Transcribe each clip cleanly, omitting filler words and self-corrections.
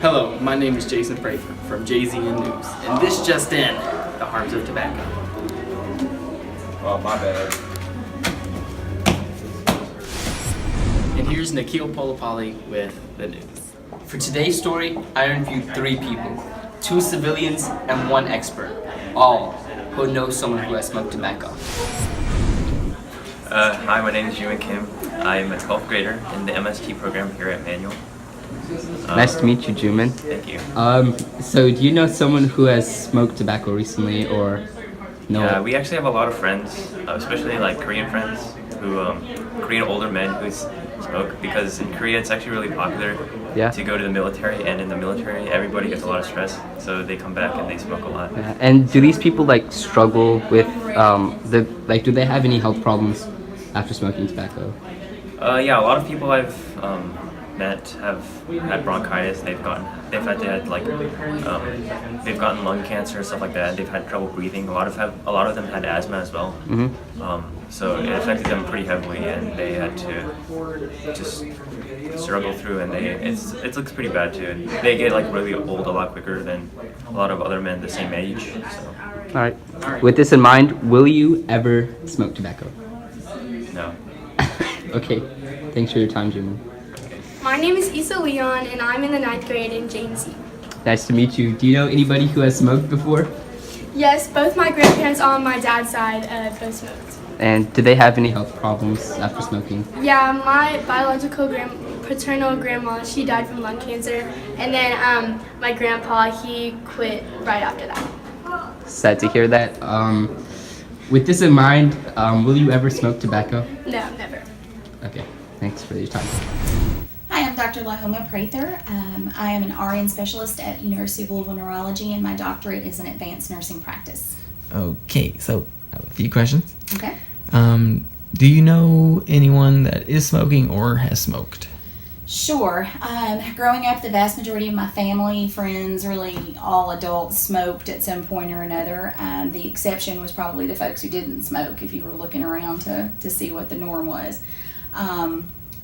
Hello, my name is Jason Prather from JZN News, and this just in, the harms of tobacco. Oh, my bad. And here's Nikhil Polapalli with the news. For today's story, I interviewed 3 people, 2 civilians and 1 expert, all who know someone who has smoked tobacco. Hi, my name is Juman Kim. I'm a 12th grader in the MST program here at Manual. Nice to meet you, Juman. Thank you. So do you know someone who has smoked tobacco recently, or no? Yeah, we actually have a lot of friends, especially like Korean friends, Korean older men who smoke, because in Korea it's actually really popular to go to the military, and in the military everybody gets a lot of stress, so they come back and they smoke a lot. Yeah. And do these people struggle with do they have any health problems after smoking tobacco? Yeah, a lot of people I've met have had bronchitis. They've gotten lung cancer, stuff like that. They've had trouble breathing. A lot of them had asthma as well. So it affected them pretty heavily, and they had to just struggle through. And it looks pretty bad too. They get really old a lot quicker than a lot of other men the same age. So. All right. With this in mind, will you ever smoke tobacco? No. Okay. Thanks for your time, Jimmy. My name is Issa Leon, and I'm in the 9th grade in Jane Z. Nice to meet you. Do you know anybody who has smoked before? Yes, both my grandparents on my dad's side both smoked. And do they have any health problems after smoking? Yeah, my biological paternal grandma, she died from lung cancer, and then my grandpa, he quit right after that. Sad to hear that. With this in mind, will you ever smoke tobacco? No, never. Okay, thanks for your time. Hi, I'm Dr. Lahoma Prather. I am an RN specialist at University of Louisville Neurology, and my doctorate is in advanced nursing practice. Okay, so I have a few questions. Okay. Do you know anyone that is smoking or has smoked? Sure. Growing up, the vast majority of my family, friends, really all adults smoked at some point or another. The exception was probably the folks who didn't smoke, if you were looking around to see what the norm was.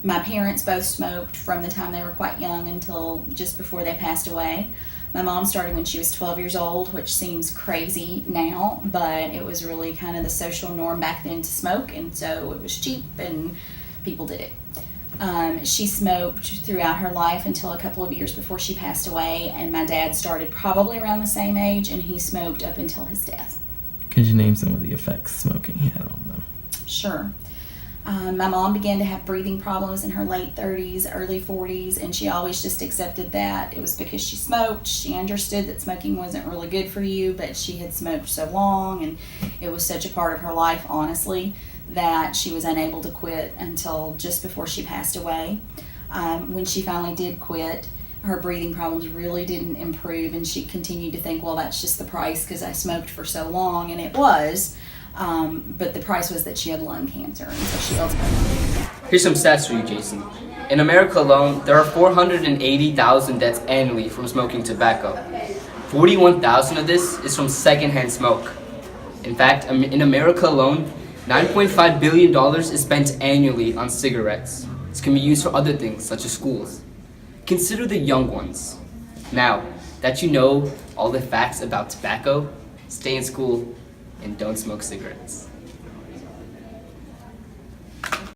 My parents both smoked from the time they were quite young until just before they passed away. My mom started when she was 12 years old, which seems crazy now, but it was really kind of the social norm back then to smoke, and so it was cheap and people did it. She smoked throughout her life until a couple of years before she passed away, and my dad started probably around the same age, and he smoked up until his death. Could you name some of the effects smoking had on them? Sure. My mom began to have breathing problems in her late 30s, early 40s, and she always just accepted that it was because she smoked. She understood that smoking wasn't really good for you, but she had smoked so long, and it was such a part of her life, honestly, that she was unable to quit until just before she passed away. When she finally did quit, her breathing problems really didn't improve, and she continued to think, well, that's just the price because I smoked for so long, and it was. But the price was that she had lung cancer, and so she ultimately. Here's some stats for you, Jason. In America alone, there are 480,000 deaths annually from smoking tobacco. 41,000 of this is from secondhand smoke. In fact, in America alone, $9.5 billion is spent annually on cigarettes. This can be used for other things, such as schools. Consider the young ones. Now that you know all the facts about tobacco, stay in school and don't smoke cigarettes.